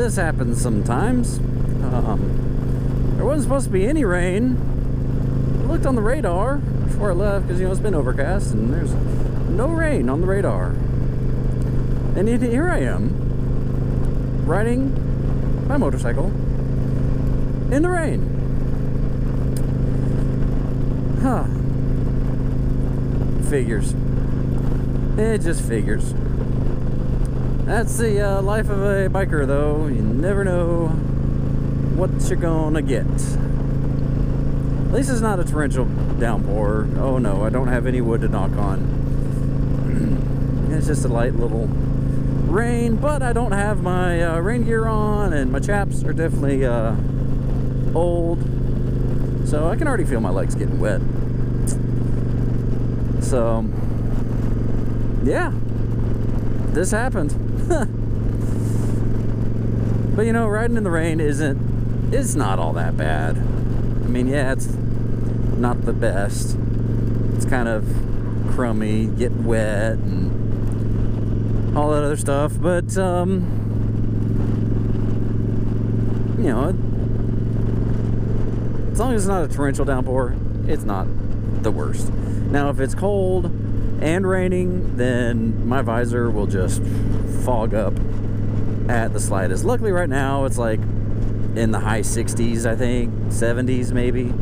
this happens sometimes. There wasn't supposed to be any rain. I looked on the radar before I left because, you know, it's been overcast and there's no rain on the radar. And here I am, riding my motorcycle in the rain. Huh. Figures. It just figures. That's the life of a biker, though. You never know what you're gonna get. At least it's not a torrential downpour. Oh no, I don't have any wood to knock on. It's just a light little rain, but I don't have my rain gear on, and my chaps are definitely old, so I can already feel my legs getting wet. So yeah, this happened. But you know, riding in the rain it's not all that bad. I mean, yeah, it's not the best. It's kind of crummy, get wet and all that other stuff, but you know, as long as it's not a torrential downpour, it's not the worst. Now, if it's cold and raining, then my visor will just fog up at the slightest. Luckily right now it's like in the high 60s, I think 70s maybe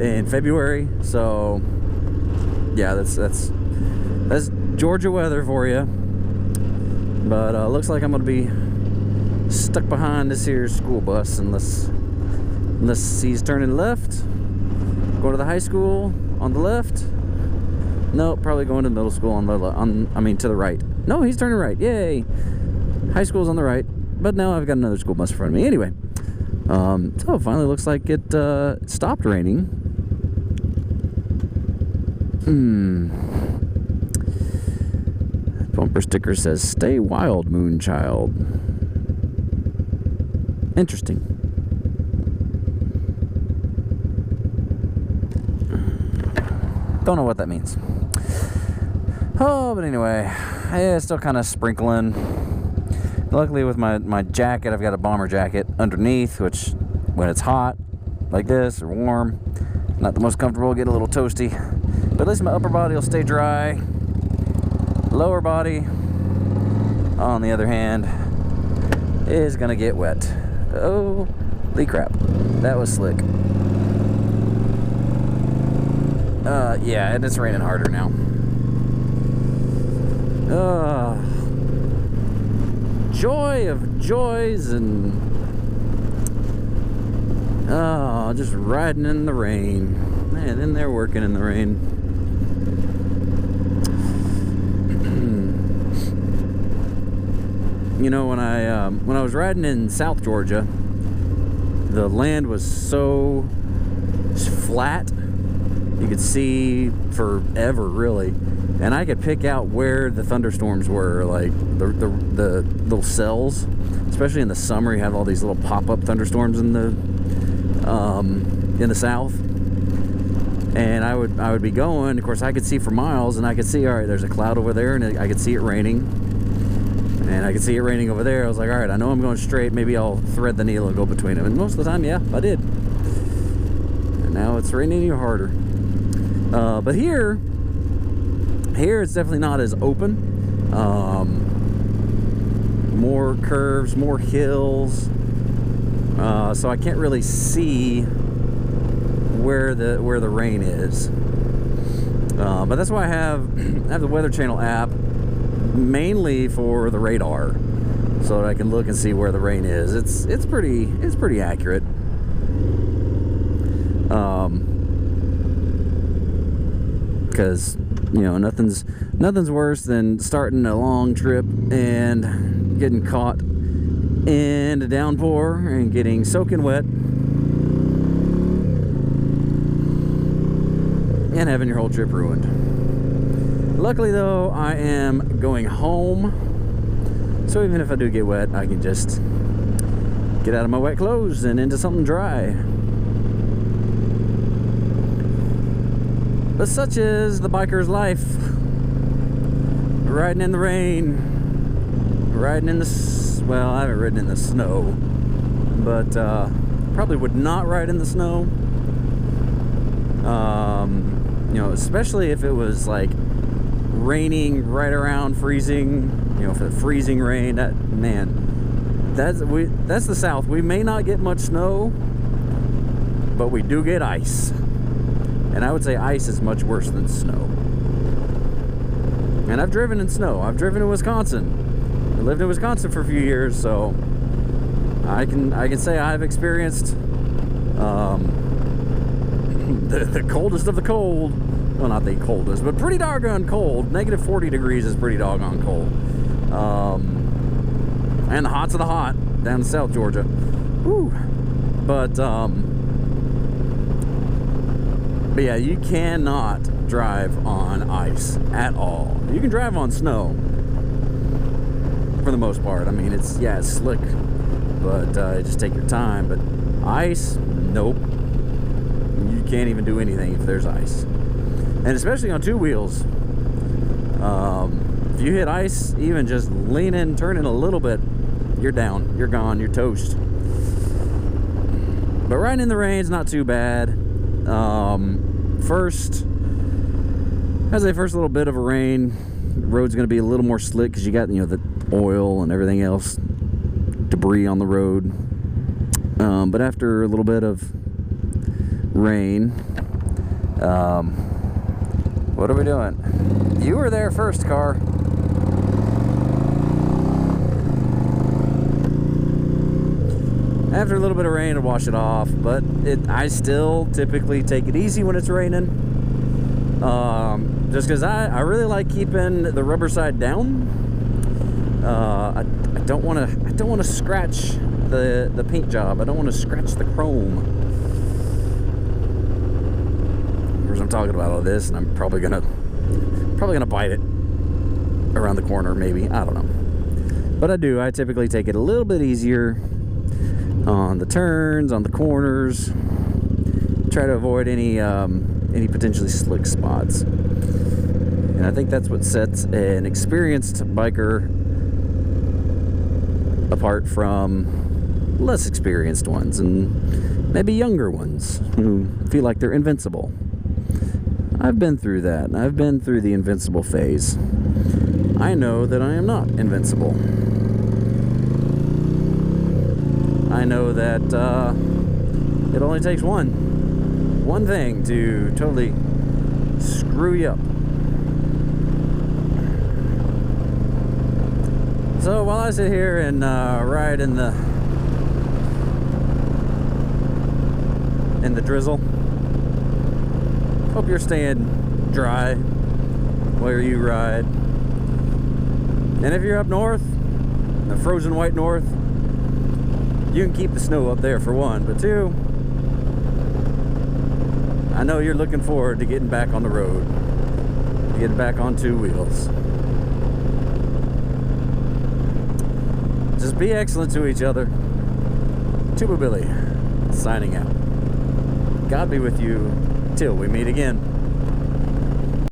in February, so yeah, that's Georgia weather for you. But looks like I'm gonna be stuck behind this here school bus unless he's turning left, going to the high school on the left. No, probably going to middle school on the to the right. No, he's turning right. Yay! High school's on the right, but now I've got another school bus in front of me. Anyway, so it finally looks like it stopped raining. Bumper sticker says, "Stay wild, Moonchild." Interesting. Don't know what that means. Oh, but anyway, yeah, it's still kind of sprinkling. Luckily with my jacket, I've got a bomber jacket underneath, which when it's hot like this or warm, not the most comfortable, get a little toasty. But at least my upper body will stay dry. Lower body, on the other hand, is gonna get wet. Holy crap, that was slick. Yeah, and it's raining harder now. Joy of joys, and just riding in the rain. Man, then they're working in the rain. You know, when I was riding in South Georgia, the land was so flat you could see forever, really, and I could pick out where the thunderstorms were, like the little cells. Especially in the summer, you have all these little pop-up thunderstorms in the south, and I would be going. Of course, I could see for miles, and I could see, all right, there's a cloud over there, and I could see it raining, and I could see it raining over there. I was like, all right, I know I'm going straight. Maybe I'll thread the needle and go between them. And most of the time, yeah, I did. And now it's raining even harder. But here it's definitely not as open. More curves, more hills, so I can't really see where the rain is. But that's why I have the Weather Channel app, mainly for the radar, so that I can look and see where the rain is. It's pretty accurate. Because, you know, nothing's worse than starting a long trip and getting caught in a downpour and getting soaking wet and having your whole trip ruined. Luckily though, I am going home, so even if I do get wet, I can just get out of my wet clothes and into something dry. But such is the biker's life. Riding in the rain, riding in the well, I haven't ridden in the snow, but probably would not ride in the snow. You know, especially if it was like raining right around freezing, you know, for the freezing rain. That, man, that's the South. We may not get much snow, but we do get ice. And I would say ice is much worse than snow. And I've driven in snow. I've driven in Wisconsin. I lived in Wisconsin for a few years, so I can say I've experienced the coldest of the cold. Well, not the coldest, but pretty doggone cold. Negative 40 degrees is pretty doggone cold. And the hots of the hot down in South Georgia. Whew. But yeah, you cannot drive on ice at all. You can drive on snow for the most part. I mean, it's slick, but just take your time. But ice, nope. You can't even do anything if there's ice. And especially on two wheels. If you hit ice, even just leaning, turning a little bit, you're down, you're gone, you're toast. But riding in the rain's not too bad. First little bit of a rain, the road's going to be a little more slick because you got, you know, the oil and everything else, debris on the road. But after a little bit of rain, what are we doing? You were there first, car. After a little bit of rain, it'll wash it off, but I still typically take it easy when it's raining. Just because I really like keeping the rubber side down. I don't want to scratch the paint job. I don't want to scratch the chrome. Of course, I'm talking about all this, and I'm probably gonna bite it around the corner, maybe. I don't know. But I typically take it a little bit easier on the turns, on the corners. Try to avoid any potentially slick spots. And I think that's what sets an experienced biker apart from less experienced ones and maybe younger ones who feel like they're invincible. I've been through that. I've been through the invincible phase. I know that I am not invincible. I know that it only takes one thing to totally screw you up. So while I sit here and ride in the drizzle, hope you're staying dry where you ride. And if you're up north, the frozen white north, you can keep the snow up there for one, but two, I know you're looking forward to getting back on the road, getting back on two wheels. Just be excellent to each other. Tuba Billy, signing out. God be with you till we meet again.